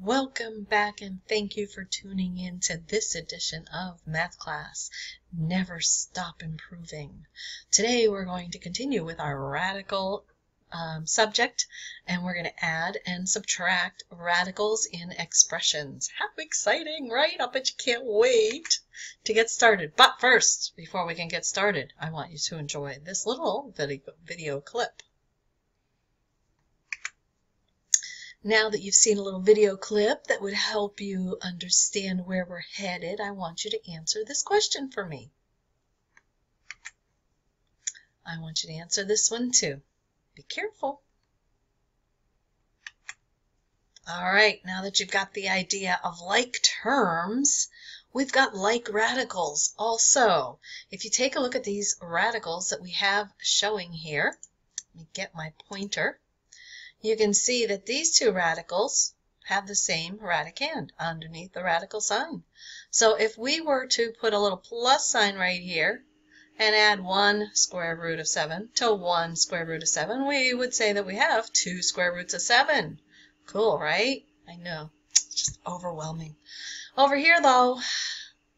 Welcome back and thank you for tuning in to this edition of Math Class. Never stop improving. Today we're going to continue with our radical subject, and we're going to add and subtract radicals in expressions. How exciting, right? I bet you can't wait to get started. But first, before we can get started, I want you to enjoy this little video clip. Now that you've seen a little video clip that would help you understand where we're headed, I want you to answer this question for me. I want you to answer this one too. Be careful. All right, now that you've got the idea of like terms, we've got like radicals also. If you take a look at these radicals that we have showing here, let me get my pointer. You can see that these two radicals have the same radicand underneath the radical sign. So if we were to put a little plus sign right here and add 1 square root of 7 to 1 square root of 7, we would say that we have 2 square roots of 7. Cool, right? I know, it's just overwhelming. Over here, though,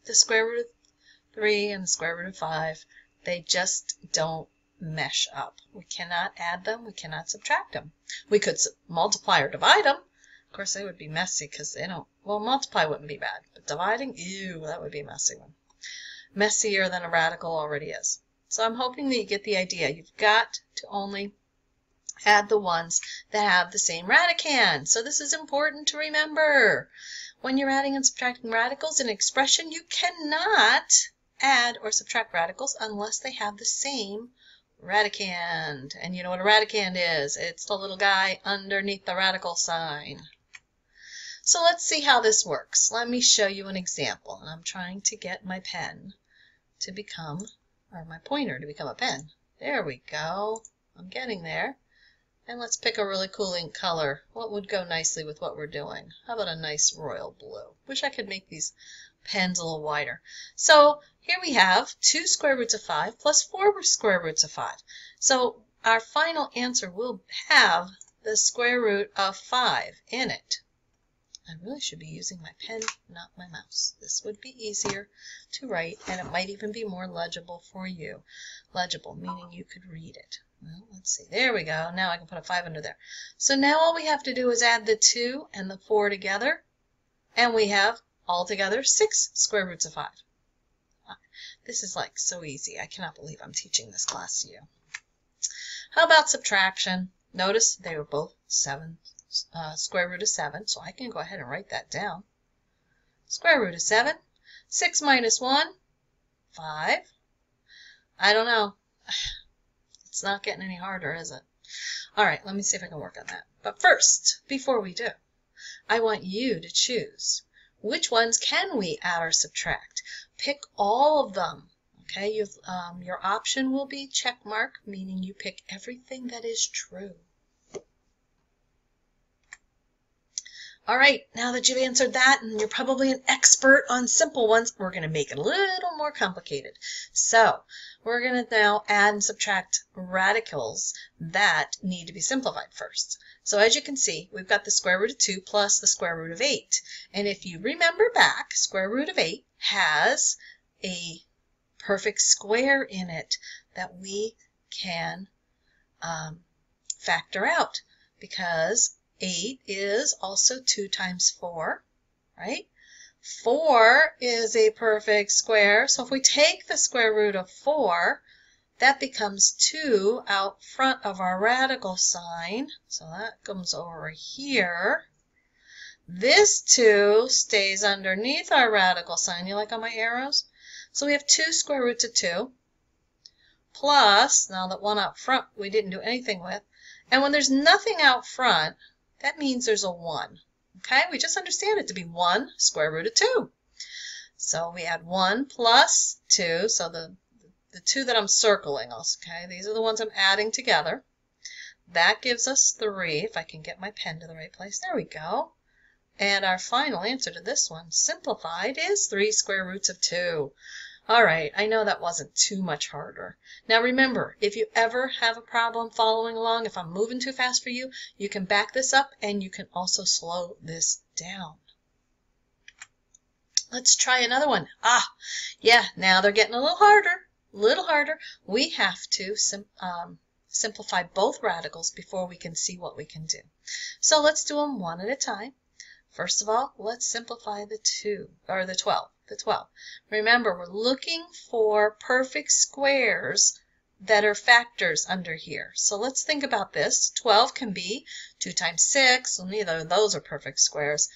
the square root of 3 and the square root of 5, they just don't mesh up. We cannot add them, we cannot subtract them. We could multiply or divide them. Of course, they would be messy because they don't, well, multiply wouldn't be bad, but dividing, ew, that would be a messy one. Messier than a radical already is. So I'm hoping that you get the idea. You've got to only add the ones that have the same radicand. So this is important to remember. When you're adding and subtracting radicals in an expression, you cannot add or subtract radicals unless they have the same radicand. And you know what a radicand is? It's the little guy underneath the radical sign. So let's see how this works. Let me show you an example. And I'm trying to get my pen to become, or my pointer to become a pen. There we go. I'm getting there. And let's pick a really cool ink color. What would go nicely with what we're doing? How about a nice royal blue? Wish I could make these pens a little wider. So here we have 2 square roots of 5 plus 4 square roots of 5. So our final answer will have the square root of 5 in it. I really should be using my pen, not my mouse. This would be easier to write, and it might even be more legible for you. Legible, meaning you could read it. Well, let's see. There we go. Now I can put a 5 under there. So now all we have to do is add the 2 and the 4 together, and we have altogether 6 square roots of 5. This is like so easy. I cannot believe I'm teaching this class to you. How about subtraction? Notice they were both 7, square root of 7, so I can go ahead and write that down. Square root of 7. 6 minus 1, 5. I don't know. It's not getting any harder, is it? All right, let me see if I can work on that. But first, before we do, I want you to choose. Which ones can we add or subtract? Pick all of them. Okay, your option will be check mark, meaning you pick everything that is true. All right, now that you've answered that and you're probably an expert on simple ones, we're going to make it a little more complicated. So we're going to now add and subtract radicals that need to be simplified first. So as you can see, we've got the square root of 2 plus the square root of 8. And if you remember back, square root of 8 has a perfect square in it that we can factor out, because 8 is also 2 times 4, right? 4 is a perfect square, so if we take the square root of 4, that becomes 2 out front of our radical sign, so that comes over here. This 2 stays underneath our radical sign. You like all my arrows? So we have 2 square roots of 2, plus, now that one out front we didn't do anything with, and when there's nothing out front, that means there's a 1. Okay, we just understand it to be 1 square root of 2. So we add 1 plus 2, so the 2 that I'm circling, okay, these are the ones I'm adding together. That gives us 3, if I can get my pen to the right place. There we go. And our final answer to this one, simplified, is 3 square roots of 2. All right, I know that wasn't too much harder. Now remember, if you ever have a problem following along, if I'm moving too fast for you, you can back this up and you can also slow this down. Let's try another one. Yeah, now they're getting a little harder. We have to simplify both radicals before we can see what we can do. So let's do them one at a time. First of all, let's simplify the 12. Remember, we're looking for perfect squares that are factors under here. So let's think about this. 12 can be 2 times 6. Well, neither of those are perfect squares.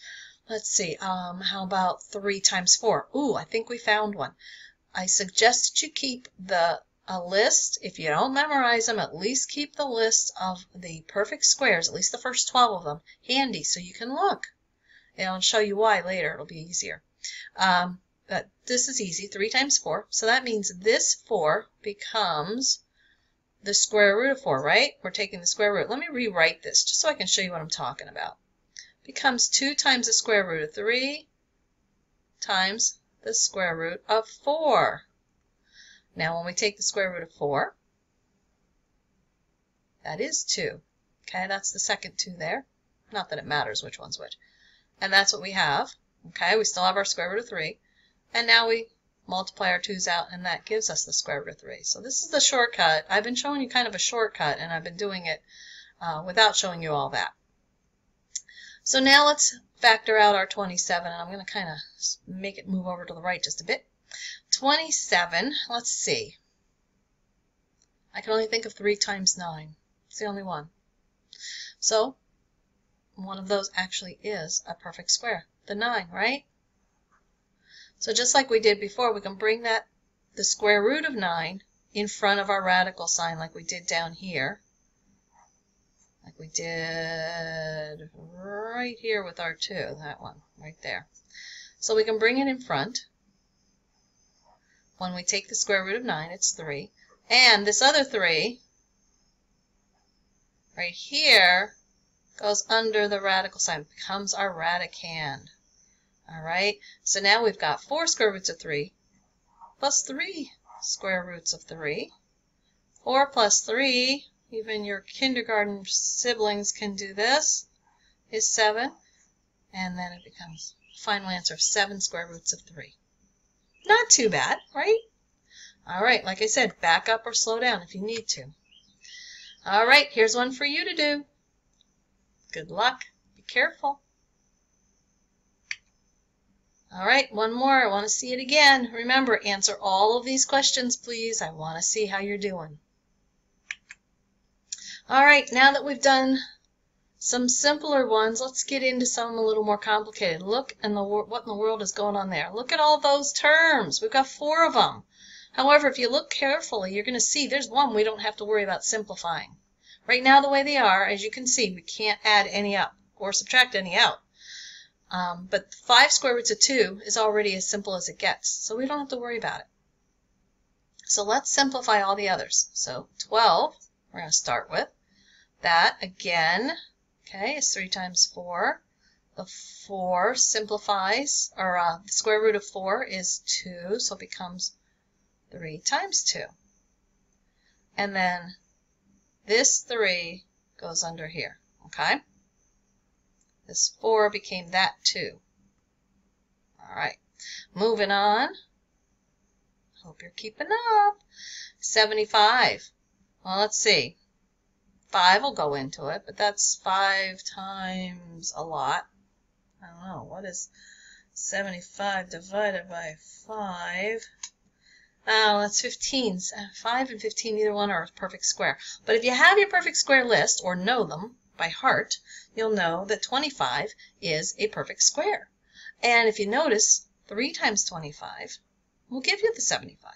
Let's see, how about 3 times 4? Ooh, I think we found one. I suggest that you keep a list. If you don't memorize them, at least keep the list of the perfect squares, at least the first 12 of them, handy so you can look. And I'll show you why later. It'll be easier. But this is easy, 3 times 4. So that means this 4 becomes the square root of 4, right? We're taking the square root. Let me rewrite this just so I can show you what I'm talking about. Becomes 2 times the square root of 3 times the square root of 4. Now when we take the square root of 4, that is 2. Okay, that's the second 2 there. Not that it matters which one's which. And that's what we have. Okay, we still have our square root of 3. And now we multiply our 2's out, and that gives us the square root of 3. So this is the shortcut. I've been showing you kind of a shortcut, and I've been doing it without showing you all that. So now let's factor out our 27, and I'm going to kind of make it move over to the right just a bit. 27, let's see. I can only think of 3 times 9. It's the only one. So one of those actually is a perfect square, the 9, right? So just like we did before, we can bring the square root of 9 in front of our radical sign like we did down here. Like we did right here with our 2, that one right there. So we can bring it in front. When we take the square root of 9, it's 3. And this other 3 right here goes under the radical sign, becomes our radicand. All right, so now we've got 4 square roots of 3 plus 3 square roots of 3. 4 plus 3, even your kindergarten siblings can do this, is 7. And then it becomes a final answer of 7 square roots of 3. Not too bad, right? All right, like I said, back up or slow down if you need to. All right, here's one for you to do. Good luck. Be careful. All right, one more. I want to see it again. Remember, answer all of these questions, please. I want to see how you're doing. All right, now that we've done some simpler ones, let's get into some a little more complicated. Look in what in the world is going on there. Look at all those terms. We've got 4 of them. However, if you look carefully, you're going to see there's one we don't have to worry about simplifying. Right now, the way they are, as you can see, we can't add any up or subtract any out. But 5 square roots of 2 is already as simple as it gets, so we don't have to worry about it. So let's simplify all the others. So 12, we're going to start with. That, again, okay, is 3 times 4. The 4 simplifies, or the square root of 4 is 2, so it becomes 3 times 2. And then this 3 goes under here, okay? This 4 became that 2. All right, moving on. Hope you're keeping up. 75. Well, let's see. 5 will go into it, but that's 5 times a lot. I don't know. What is 75 divided by 5? Oh, that's 15. 5 and 15, neither one are a perfect square. But if you have your perfect square list, or know them by heart, you'll know that 25 is a perfect square. And if you notice, 3 times 25 will give you the 75.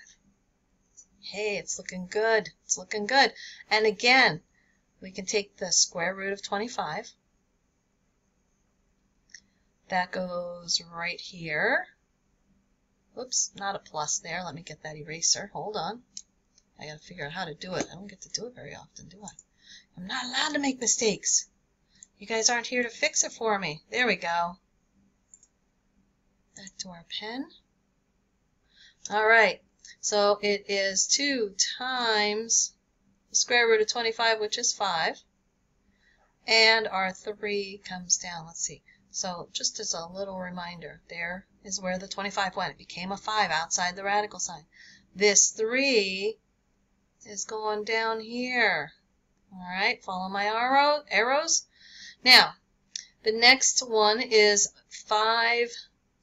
Hey, it's looking good. It's looking good. And again, we can take the square root of 25. That goes right here. Oops, not a plus there. Let me get that eraser. Hold on. I got to figure out how to do it. I don't get to do it very often, do I? I'm not allowed to make mistakes. You guys aren't here to fix it for me. There we go. Back to our pen. All right, so it is 2 times the square root of 25, which is 5. And our 3 comes down. Let's see. So just as a little reminder, there is where the 25 went. It became a 5 outside the radical sign. This 3 is going down here. All right, follow my arrows. Now, the next one is 5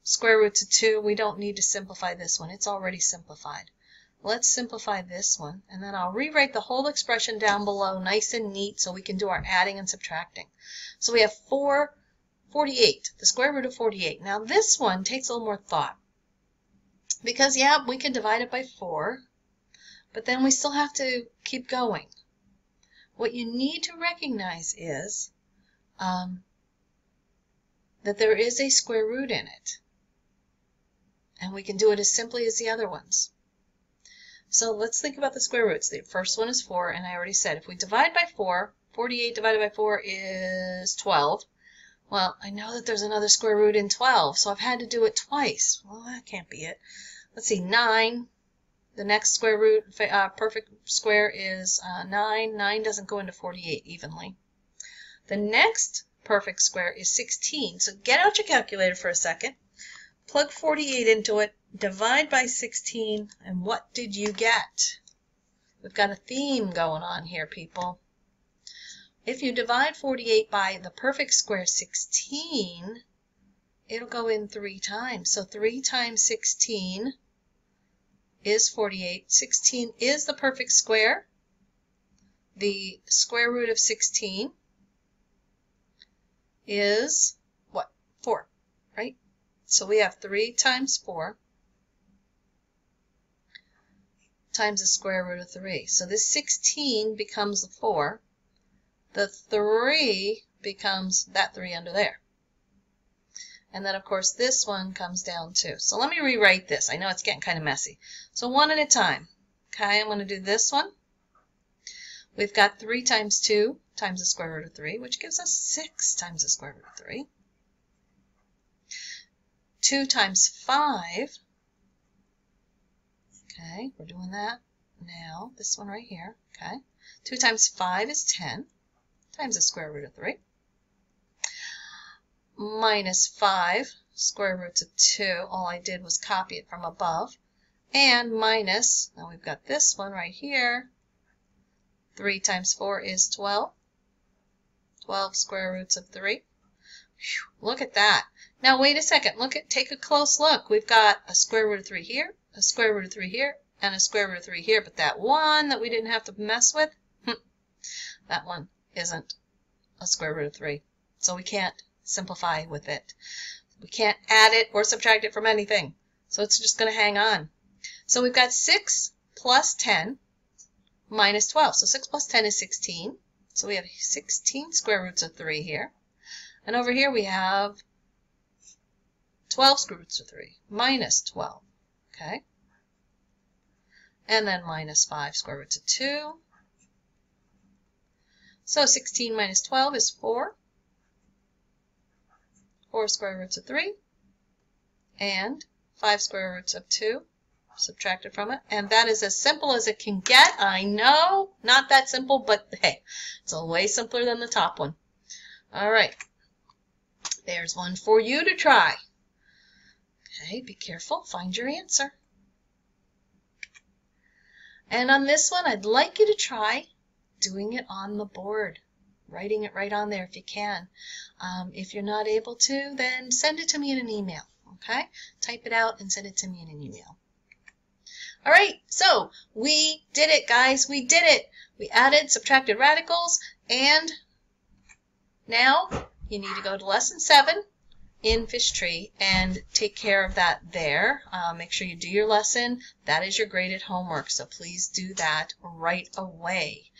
square roots of 2. We don't need to simplify this one. It's already simplified. Let's simplify this one, and then I'll rewrite the whole expression down below nice and neat so we can do our adding and subtracting. So we have 48, the square root of 48. Now this one takes a little more thought because, yeah, we can divide it by 4, but then we still have to keep going. What you need to recognize is that there is a square root in it, and we can do it as simply as the other ones. So let's think about the square roots. The first one is 4, and I already said if we divide by 4, 48 divided by 4 is 12. Well, I know that there's another square root in 12, so I've had to do it twice. Well, that can't be it. Let's see, 9. The next square root, perfect square, is 9. 9 doesn't go into 48 evenly. The next perfect square is 16. So get out your calculator for a second. Plug 48 into it, divide by 16, and what did you get? We've got a theme going on here, people. If you divide 48 by the perfect square 16, it'll go in 3 times. So 3 times 16 is 48. 16 is the perfect square. The square root of 16 is what? 4, right? So we have 3 times 4 times the square root of 3. So this 16 becomes the 4. The 3 becomes that 3 under there. And then, of course, this one comes down too. So let me rewrite this. I know it's getting kind of messy. So one at a time. Okay, I'm going to do this one. We've got 3 times 2 times the square root of 3, which gives us 6 times the square root of 3. 2 times 5. Okay, we're doing that now. This one right here. Okay. 2 times 5 is 10 times the square root of 3. Minus 5 square roots of 2. All I did was copy it from above. And minus, now we've got this one right here. 3 times 4 is 12. 12 square roots of 3. Whew, look at that. Now wait a second. Take a close look. We've got a square root of 3 here, a square root of 3 here, and a square root of 3 here. But that one that we didn't have to mess with, that one isn't a square root of 3. So we can't simplify with it. We can't add it or subtract it from anything. So it's just going to hang on. So we've got 6 plus 10 minus 12. So 6 plus 10 is 16. So we have 16 square roots of 3 here. And over here we have 12 square roots of 3 minus 12. Okay? And then minus 5 square roots of 2. So 16 minus 12 is 4. 4 square roots of 3. And 5 square roots of 2 subtracted from it. And that is as simple as it can get. I know, not that simple, but hey, it's a way simpler than the top one. All right. There's one for you to try. Okay, be careful. Find your answer. And on this one, I'd like you to try doing it on the board, writing it right on there if you can. If you're not able to, then send it to me in an email. Okay? Type it out and send it to me in an email. All right, so we did it, guys. We did it. We added, subtracted radicals, and now you need to go to lesson 7 in Fish Tree and take care of that there. Make sure you do your lesson. That is your graded homework, so please do that right away.